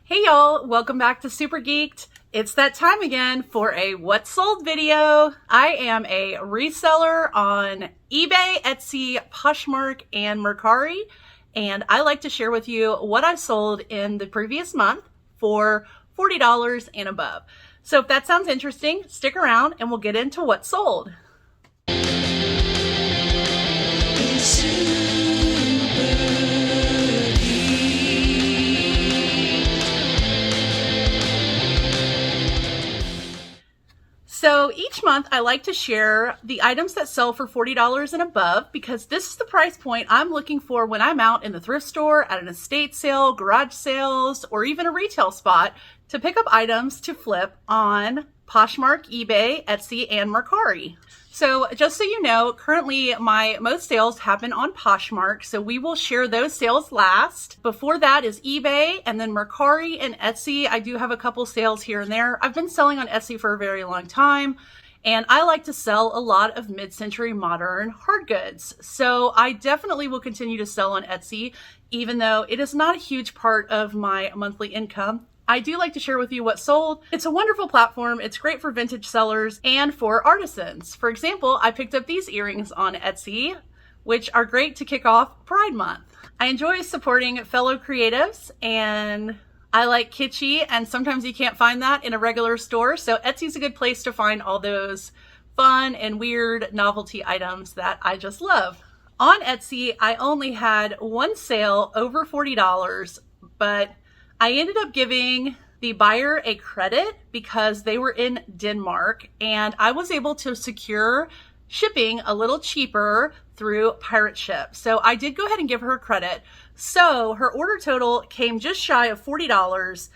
Hey y'all, welcome back to Super Geeked. It's that time again for a What Sold video. I am a reseller on eBay, Etsy, Poshmark, and Mercari, and I like to share with you what I sold in the previous month for $40 and above. So if that sounds interesting, stick around and we'll get into what sold. So each month I like to share the items that sell for $40 and above because this is the price point I'm looking for when I'm out in the thrift store, at an estate sale, garage sales, or even a retail spot to pick up items to flip on Poshmark, eBay, Etsy, and Mercari. So just so you know, currently my most sales happen on Poshmark, so we will share those sales last. Before that is eBay, and then Mercari and Etsy. I do have a couple sales here and there. I've been selling on Etsy for a very long time, and I like to sell a lot of mid-century modern hard goods. So I definitely will continue to sell on Etsy, even though it is not a huge part of my monthly income. I do like to share with you what sold. It's a wonderful platform. It's great for vintage sellers and for artisans. For example, I picked up these earrings on Etsy, which are great to kick off Pride Month. I enjoy supporting fellow creatives, and I like kitschy, and sometimes you can't find that in a regular store. So Etsy's a good place to find all those fun and weird novelty items that I just love. On Etsy, I only had one sale over $40, but I ended up giving the buyer a credit because they were in Denmark, and I was able to secure shipping a little cheaper through Pirate Ship. So I did go ahead and give her credit. So her order total came just shy of $40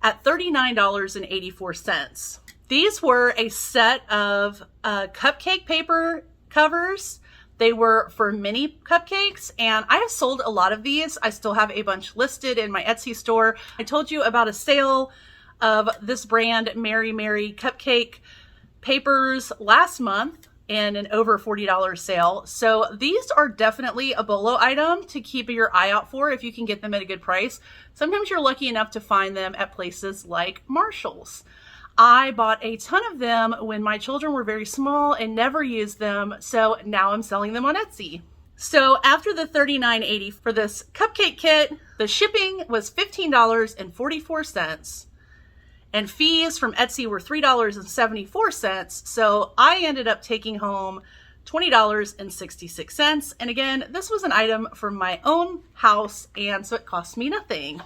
at $39.84. These were a set of cupcake paper covers. They were for mini cupcakes, and I have sold a lot of these. I still have a bunch listed in my Etsy store. I told you about a sale of this brand, Mary Mary Cupcake papers, last month in an over $40 sale. So these are definitely a BOLO item to keep your eye out for if you can get them at a good price. Sometimes you're lucky enough to find them at places like Marshall's. I bought a ton of them when my children were very small and never used them, so now I'm selling them on Etsy. So after the $39.80 for this cupcake kit, the shipping was $15.44, and fees from Etsy were $3.74, so I ended up taking home $20.66. And again, this was an item from my own house, and so it cost me nothing.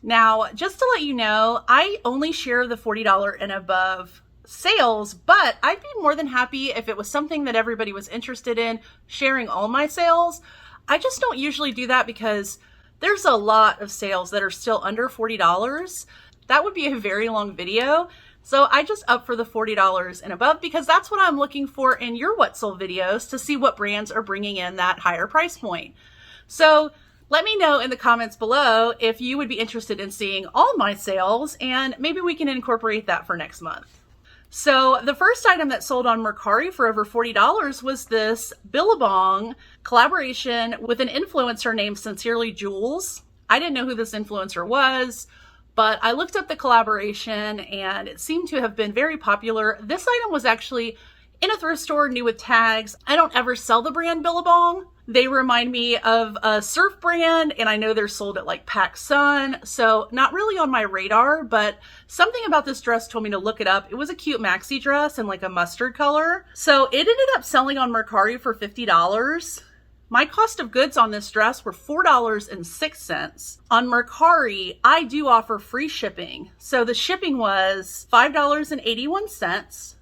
Now, just to let you know, I only share the $40 and above sales, but I'd be more than happy if it was something that everybody was interested in, sharing all my sales. I just don't usually do that because there's a lot of sales that are still under $40. That would be a very long video. So I just up for the $40 and above because that's what I'm looking for in your What Sold videos, to see what brands are bringing in that higher price point. So let me know in the comments below if you would be interested in seeing all my sales, and maybe we can incorporate that for next month. So the first item that sold on Mercari for over $40 was this Billabong collaboration with an influencer named Sincerely Jules. I didn't know who this influencer was, but I looked up the collaboration and it seemed to have been very popular. This item was actually in a thrift store, new with tags. I don't ever sell the brand Billabong. They remind me of a surf brand, and I know they're sold at like PacSun, so not really on my radar, but something about this dress told me to look it up. It was a cute maxi dress in like a mustard color. So it ended up selling on Mercari for $50. My cost of goods on this dress were $4.06. On Mercari, I do offer free shipping. So the shipping was $5.81.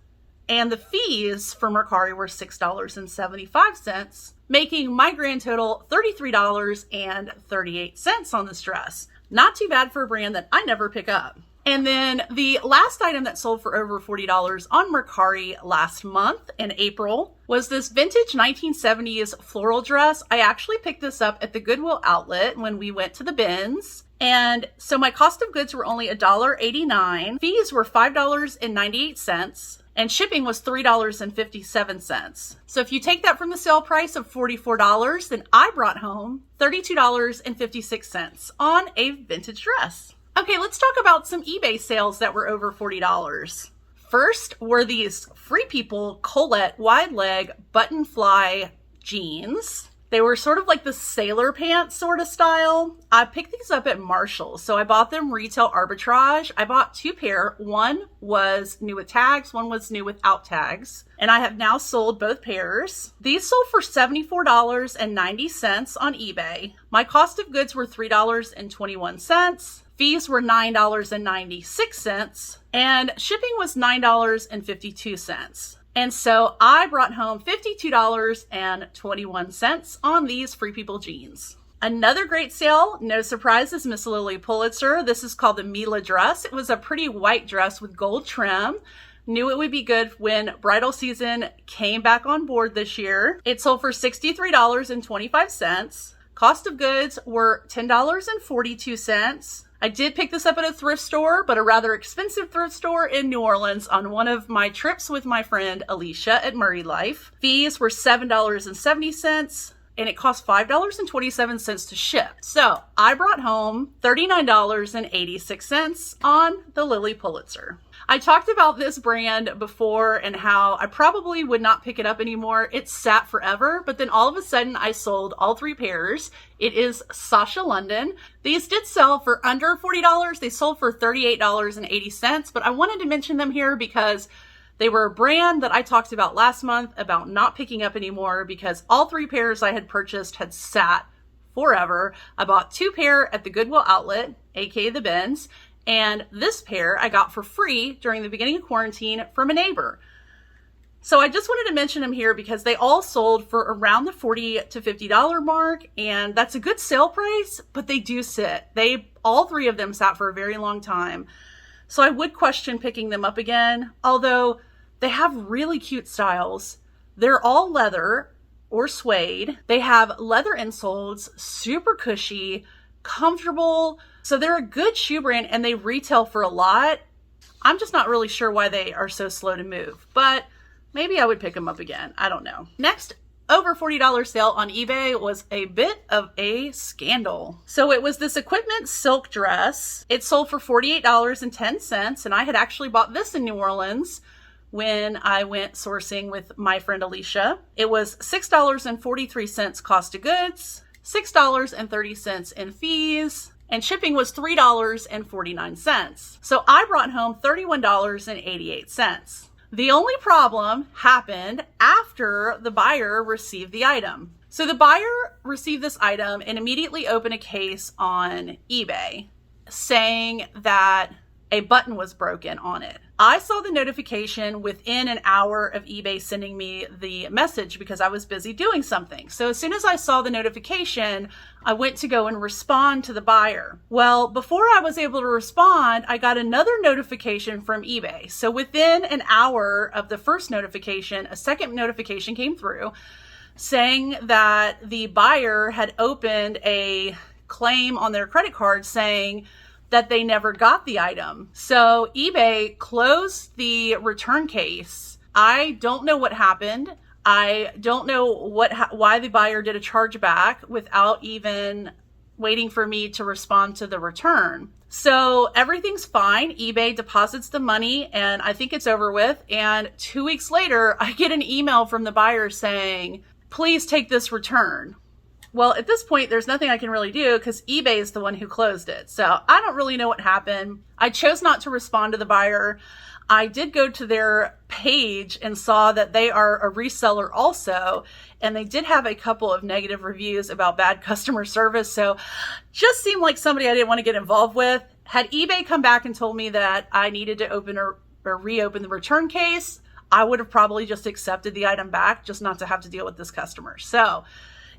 And the fees for Mercari were $6.75, making my grand total $33.38 on this dress. Not too bad for a brand that I never pick up. And then the last item that sold for over $40 on Mercari last month in April was this vintage 1970s floral dress. I actually picked this up at the Goodwill outlet when we went to the bins. And so my cost of goods were only $1.89. Fees were $5.98. And shipping was $3.57. So if you take that from the sale price of $44, then I brought home $32.56 on a vintage dress. Okay, let's talk about some eBay sales that were over $40. First were these Free People Colette wide leg button fly jeans. They were sort of like the sailor pants sort of style. I picked these up at Marshall's, so I bought them retail arbitrage. I bought 2 pair. One was new with tags, one was new without tags. And I have now sold both pairs. These sold for $74.90 on eBay. My cost of goods were $3.21. Fees were $9.96, and shipping was $9.52. And so I brought home $52.21 on these Free People jeans. Another great sale, no surprise, is Miss Lilly Pulitzer. This is called the Mila dress. It was a pretty white dress with gold trim. Knew it would be good when bridal season came back on board this year. It sold for $63.25. Cost of goods were $10.42. I did pick this up at a thrift store, but a rather expensive thrift store in New Orleans on one of my trips with my friend Alicia at Murray Life. Fees were $7.70, and it cost $5.27 to ship. So I brought home $39.86 on the Lilly Pulitzer. I talked about this brand before and how I probably would not pick it up anymore. It sat forever, but then all of a sudden I sold all 3 pairs. It is Sasha London. These did sell for under $40. They sold for $38.80, but I wanted to mention them here because they were a brand that I talked about last month about not picking up anymore because all 3 pairs I had purchased had sat forever. I bought 2 pair at the Goodwill outlet, aka the Bins, and this pair I got for free during the beginning of quarantine from a neighbor. So I just wanted to mention them here because they all sold for around the $40 to $50 mark, and that's a good sale price, but they do sit. All 3 of them sat for a very long time. So I would question picking them up again, although they have really cute styles. They're all leather or suede. They have leather insoles, super cushy, comfortable. So they're a good shoe brand and they retail for a lot. I'm just not really sure why they are so slow to move, but maybe I would pick them up again. I don't know. Next, over $40 sale on eBay was a bit of a scandal. So it was this equipment silk dress. It sold for $48.10, and I had actually bought this in New Orleans when I went sourcing with my friend Alicia. It was $6.43 cost of goods, $6.30 in fees, and shipping was $3.49. So I brought home $31.88. The only problem happened after the buyer received the item. So the buyer received this item and immediately opened a case on eBay saying that a button was broken on it. I saw the notification within an hour of eBay sending me the message because I was busy doing something. So as soon as I saw the notification, I went to go and respond to the buyer. Well, before I was able to respond, I got another notification from eBay. So within an hour of the first notification, a second notification came through saying that the buyer had opened a claim on their credit card saying that they never got the item. So eBay closed the return case. I don't know what happened. I don't know why the buyer did a chargeback without even waiting for me to respond to the return. So everything's fine. eBay deposits the money and I think it's over with. And 2 weeks later, I get an email from the buyer saying, please take this return. Well, at this point, there's nothing I can really do because eBay is the one who closed it. So I don't really know what happened. I chose not to respond to the buyer. I did go to their page and saw that they are a reseller also, and they did have a couple of negative reviews about bad customer service. So just seemed like somebody I didn't want to get involved with. Had eBay come back and told me that I needed to open or reopen the return case, I would have probably just accepted the item back just not to have to deal with this customer. So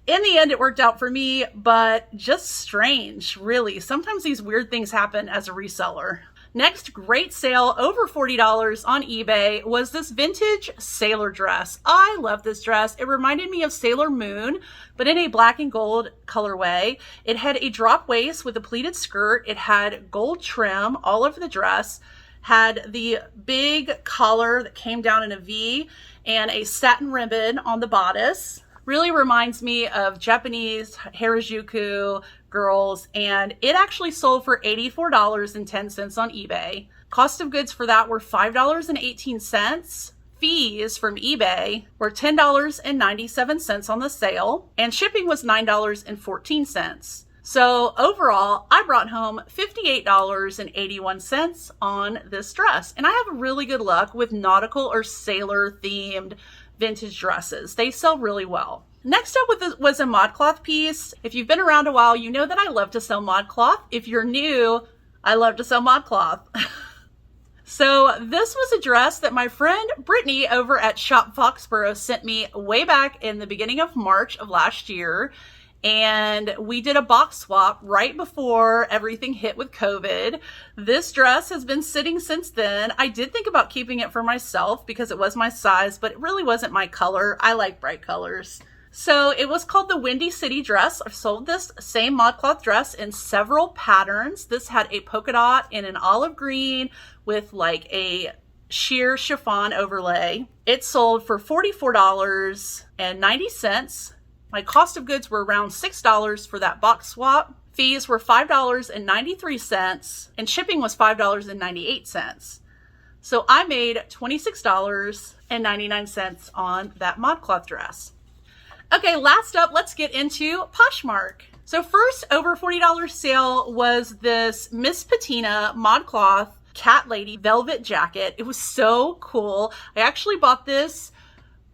in the end, it worked out for me, but just strange, really. Sometimes these weird things happen as a reseller. Next great sale, over $40 on eBay, was this vintage sailor dress. I love this dress. It reminded me of Sailor Moon, but in a black and gold colorway. It had a drop waist with a pleated skirt. It had gold trim all over the dress, had the big collar that came down in a V, and a satin ribbon on the bodice. Really reminds me of Japanese Harajuku girls, and it actually sold for $84.10 on eBay. Cost of goods for that were $5.18. Fees from eBay were $10.97 on the sale, and shipping was $9.14. So overall, I brought home $58.81 on this dress. And I have really good luck with nautical or sailor themed vintage dresses. They sell really well. Next up was a Modcloth piece. If you've been around a while, you know that I love to sell Modcloth. If you're new, I love to sell Modcloth. So this was a dress that my friend Brittany over at Shop Foxborough sent me way back in the beginning of March of last year. And we did a box swap right before everything hit with COVID. This dress has been sitting since then. I did think about keeping it for myself because it was my size, but it really wasn't my color. I like bright colors. So it was called the Windy City dress. I've sold this same Modcloth dress in several patterns. This had a polka dot in an olive green with like a sheer chiffon overlay. It sold for $44.90. My cost of goods were around $6 for that box swap. Fees were $5.93 and shipping was $5.98. So I made $26.99 on that Modcloth dress. Okay, last up, let's get into Poshmark. So first over $40 sale was this Miss Patina Modcloth Cat Lady velvet jacket. It was so cool. I actually bought this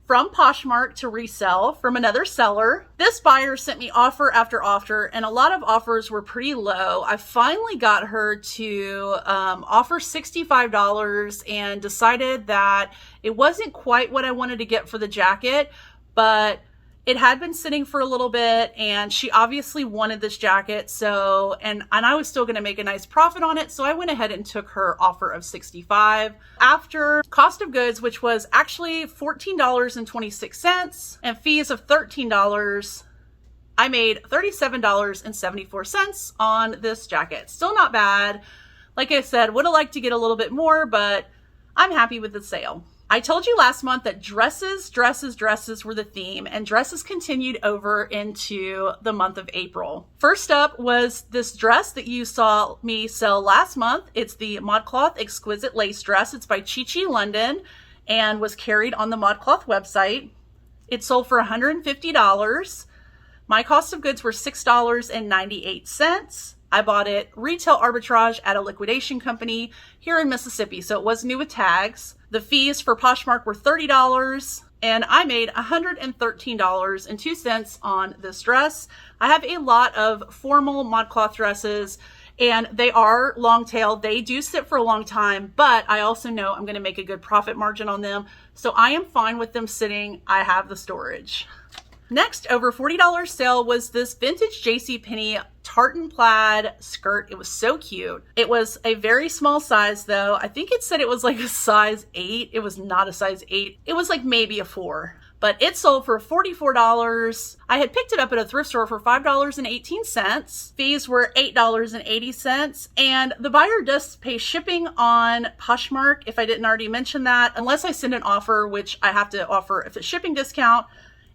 from Poshmark to resell from another seller. This buyer sent me offer after offer, and a lot of offers were pretty low. I finally got her to offer $65 and decided that it wasn't quite what I wanted to get for the jacket, but it had been sitting for a little bit and she obviously wanted this jacket. So, and I was still going to make a nice profit on it. So I went ahead and took her offer of $65. After cost of goods, which was actually $14.26 and fees of $13, I made $37.74 on this jacket. Still not bad. Like I said, would have liked to get a little bit more, but I'm happy with the sale. I told you last month that dresses were the theme, and dresses continued over into the month of April. First up was this dress that you saw me sell last month. It's the Modcloth Exquisite Lace Dress. It's by Sasha London and was carried on the Modcloth website. It sold for $150. My cost of goods were $6.98. I bought it retail arbitrage at a liquidation company here in Mississippi, so it was new with tags. The fees for Poshmark were $30, and I made $113.02 on this dress. I have a lot of formal Modcloth dresses, and they are long tail. They do sit for a long time, but I also know I'm going to make a good profit margin on them, so I am fine with them sitting. I have the storage. Next, over $40 sale was this vintage JCPenney tartan plaid skirt. It was so cute. It was a very small size though. I think it said it was like a size 8. It was not a size 8. It was like maybe a 4. But it sold for $44. I had picked it up at a thrift store for $5.18. Fees were $8.80. And the buyer does pay shipping on Poshmark, if I didn't already mention that, unless I send an offer, which I have to offer if it's shipping discount.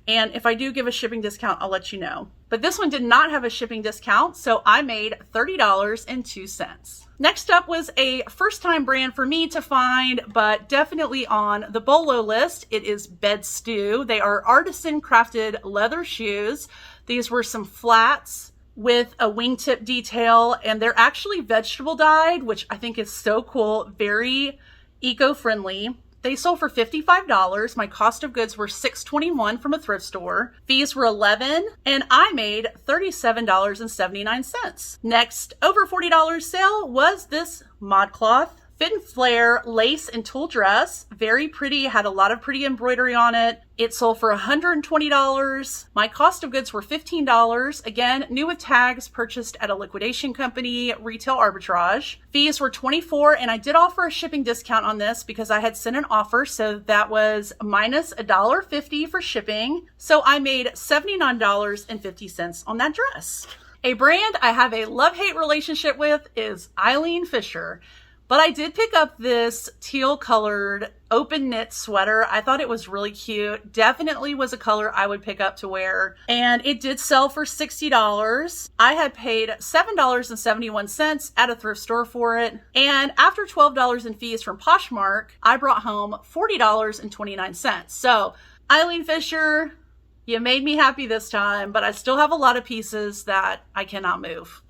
And if I do give a shipping discount, I'll let you know. But this one did not have a shipping discount, so I made $30.02. Next up was a first-time brand for me to find, but definitely on the BOLO list. It is Bed Stew. They are artisan crafted leather shoes. These were some flats with a wingtip detail, and they're actually vegetable dyed, which I think is so cool. Very eco-friendly. They sold for $55. My cost of goods were $6.21 from a thrift store. Fees were $11, and I made $37.79. Next, over $40 sale was this Modcloth Fit and Flare lace and tulle dress. Very pretty, had a lot of pretty embroidery on it. It sold for $120. My cost of goods were $15. Again, new with tags, purchased at a liquidation company, retail arbitrage. Fees were $24, and I did offer a shipping discount on this because I had sent an offer, so that was minus $1.50 for shipping. So I made $79.50 on that dress. A brand I have a love-hate relationship with is Eileen Fisher. But I did pick up this teal colored open knit sweater. I thought it was really cute. Definitely was a color I would pick up to wear. And it did sell for $60. I had paid $7.71 at a thrift store for it. And after $12 in fees from Poshmark, I brought home $40.29. So Eileen Fisher, you made me happy this time, but I still have a lot of pieces that I cannot move.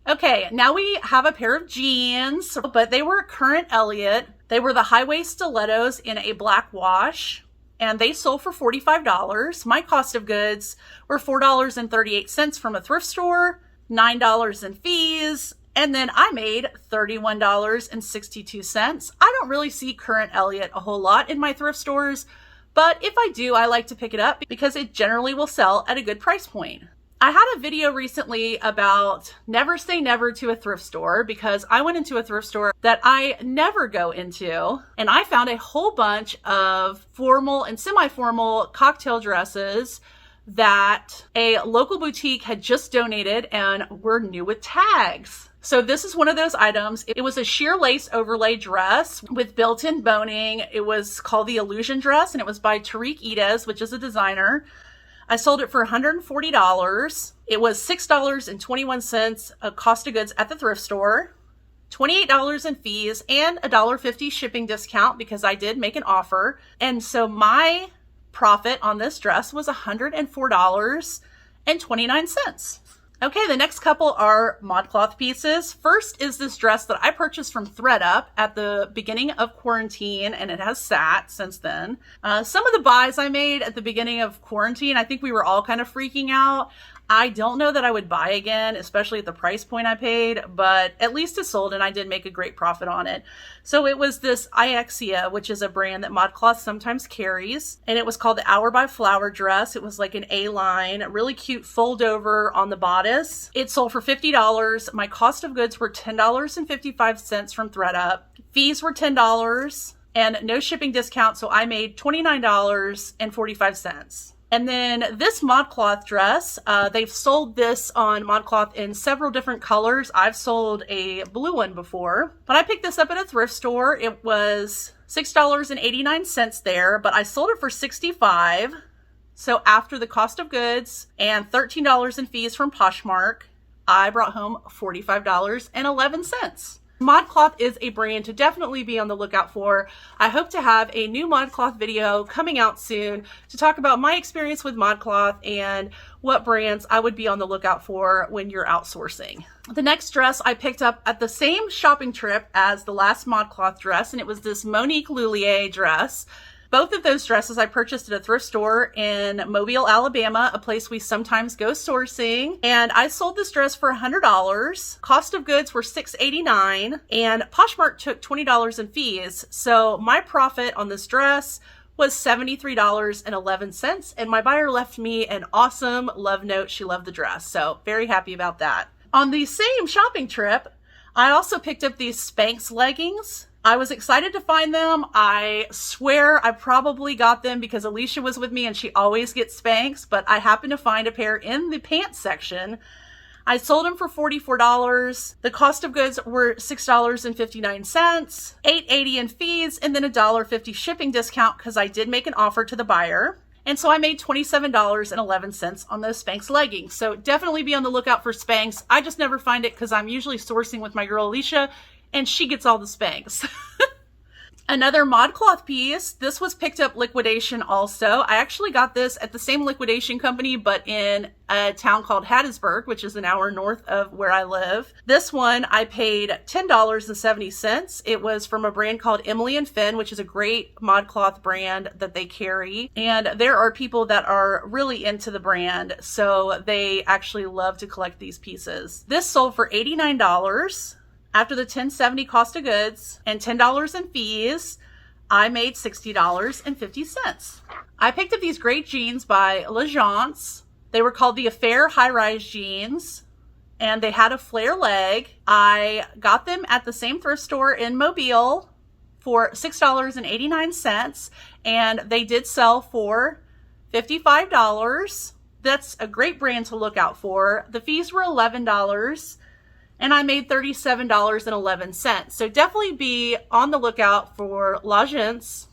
Okay, now we have a pair of jeans, but they were Current Elliott. They were the high-waist stilettos in a black wash, and they sold for $45. My cost of goods were $4.38 from a thrift store, $9 in fees, and then I made $31.62. I don't really see Current Elliott a whole lot in my thrift stores, but if I do, I like to pick it up because it generally will sell at a good price point. I had a video recently about never say never to a thrift store because I went into a thrift store that I never go into, and I found a whole bunch of formal and semi-formal cocktail dresses that a local boutique had just donated and were new with tags. So this is one of those items. It was a sheer lace overlay dress with built-in boning. It was called the Illusion Dress, and it was by Tariq Edez, which is a designer. I sold it for $140. It was $6.21 a cost of goods at the thrift store, $28 in fees, and a $1.50 shipping discount because I did make an offer. And so my profit on this dress was $104.29. Okay, the next couple are Modcloth pieces. First is this dress that I purchased from ThredUp at the beginning of quarantine, and it has sat since then. Some of the buys I made at the beginning of quarantine, I think we were all kind of freaking out. I don't know that I would buy again, especially at the price point I paid, but at least it sold and I did make a great profit on it. So it was this Iexia, which is a brand that Modcloth sometimes carries, and it was called the Hour by Flower dress. It was like an A-line, really cute fold over on the bodice. It sold for $50. My cost of goods were $10.55 from ThredUp. Fees were $10 and no shipping discount, so I made $29.45. And then this Modcloth dress, they've sold this on Modcloth in several different colors. I've sold a blue one before, but I picked this up at a thrift store. It was $6.89 there, but I sold it for $65. So after the cost of goods and $13 in fees from Poshmark, I brought home $45.11. Modcloth is a brand to definitely be on the lookout for. I hope to have a new Modcloth video coming out soon to talk about my experience with Modcloth and what brands I would be on the lookout for when you're outsourcing. The next dress I picked up at the same shopping trip as the last Modcloth dress, and it was this Monique Loulier dress. Both of those dresses I purchased at a thrift store in Mobile, Alabama, a place we sometimes go sourcing. And I sold this dress for $100. Cost of goods were $6.89, and Poshmark took $20 in fees. So my profit on this dress was $73.11, and my buyer left me an awesome love note. She loved the dress, so very happy about that. On the same shopping trip, I also picked up these Spanx leggings. I was excited to find them. I swear I probably got them because Alicia was with me and she always gets Spanx, but I happened to find a pair in the pants section. I sold them for $44. The cost of goods were $6.59, $8.80 in fees, and then a $1.50 shipping discount because I did make an offer to the buyer. And so I made $27.11 on those Spanx leggings. So definitely be on the lookout for Spanx. I just never find it because I'm usually sourcing with my girl Alicia, and she gets all the Spanx. Another Modcloth piece. This was picked up liquidation also. I actually got this at the same liquidation company, but in a town called Hattiesburg, which is an hour north of where I live. This one I paid $10.70. It was from a brand called Emily and Finn, which is a great Modcloth brand that they carry. And there are people that are really into the brand, so they actually love to collect these pieces. This sold for $89. After the $10.70 cost of goods and $10 in fees, I made $60.50. I picked up these great jeans by L'Agence. They were called the Affair high-rise jeans, and they had a flare leg. I got them at the same thrift store in Mobile for $6.89, and they did sell for $55. That's a great brand to look out for. The fees were $11. and I made $37.11. So definitely be on the lookout for l'agence.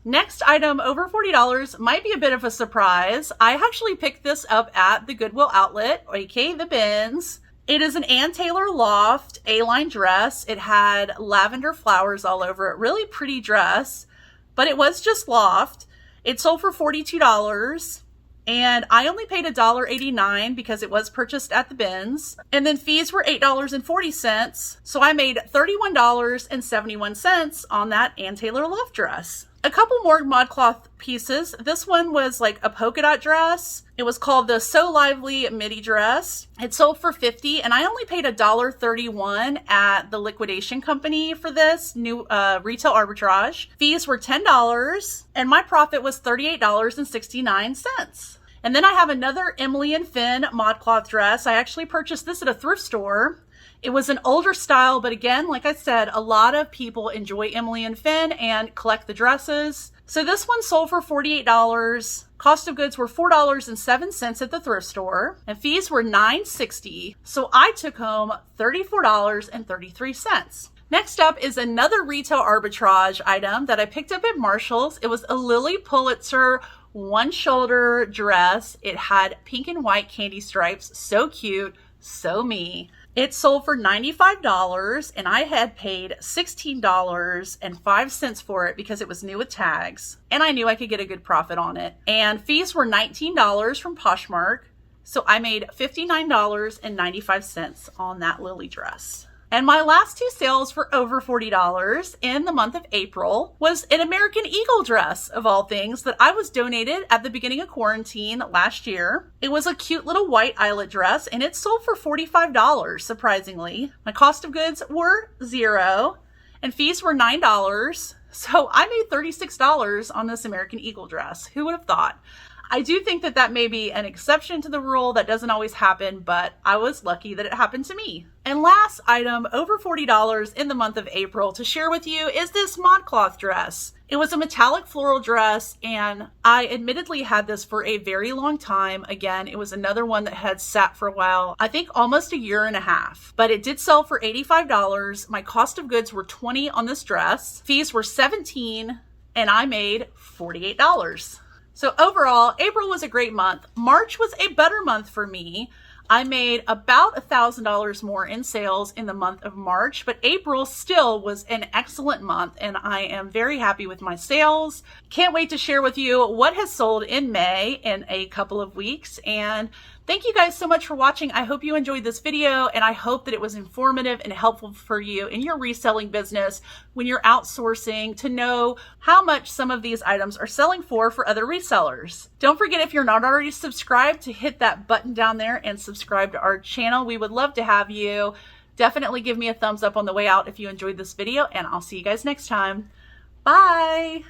Next item over $40 might be a bit of a surprise. I actually picked this up at the Goodwill outlet, aka the bins. It is an Ann Taylor Loft A-line dress. It had lavender flowers all over it. Really pretty dress, but it was just Loft. It sold for $42. And I only paid $1.89 because it was purchased at the bins. And then fees were $8.40. So I made $31.71 on that Ann Taylor Loft dress. A couple more Modcloth pieces. This one was like a polka dot dress. It was called the So Lively midi dress. It sold for $50, and I only paid $1.31 at the liquidation company for this new retail arbitrage. Fees were $10, and my profit was $38.69. And then I have another Emily and Finn Modcloth dress. I actually purchased this at a thrift store. It was an older style, but again, like I said, a lot of people enjoy Emily and Finn and collect the dresses. So this one sold for $48. Cost of goods were $4.07 at the thrift store, and fees were $9.60. So I took home $34.33. Next up is another retail arbitrage item that I picked up at Marshall's. It was a Lilly Pulitzer one shoulder dress. It had pink and white candy stripes. So cute, so me. It sold for $95, and I had paid $16.05 for it because it was new with tags, and I knew I could get a good profit on it. And fees were $19 from Poshmark, so I made $59.95 on that Lilly dress. And my last two sales for over $40 in the month of April was an American Eagle dress, of all things, that I was donated at the beginning of quarantine last year. It was a cute little white eyelet dress, and it sold for $45, surprisingly. My cost of goods were $0, and fees were $9. So I made $36 on this American Eagle dress. Who would have thought? I do think that that may be an exception to the rule. That doesn't always happen, but I was lucky that it happened to me. And last item over $40 in the month of April to share with you is this Modcloth dress. It was a metallic floral dress, and I admittedly had this for a very long time. Again, it was another one that had sat for a while, I think almost a year and a half, but it did sell for $85. My cost of goods were $20 on this dress. Fees were $17, and I made $48. So overall, April was a great month. March was a better month for me. I made about $1,000 more in sales in the month of March, but April still was an excellent month, and I am very happy with my sales. Can't wait to share with you what has sold in May in a couple of weeks. And thank you guys so much for watching. I hope you enjoyed this video, and I hope that it was informative and helpful for you in your reselling business when you're outsourcing to know how much some of these items are selling for other resellers. Don't forget, if you're not already subscribed, to hit that button down there and subscribe to our channel. We would love to have you. Definitely give me a thumbs up on the way out if you enjoyed this video, and I'll see you guys next time. Bye!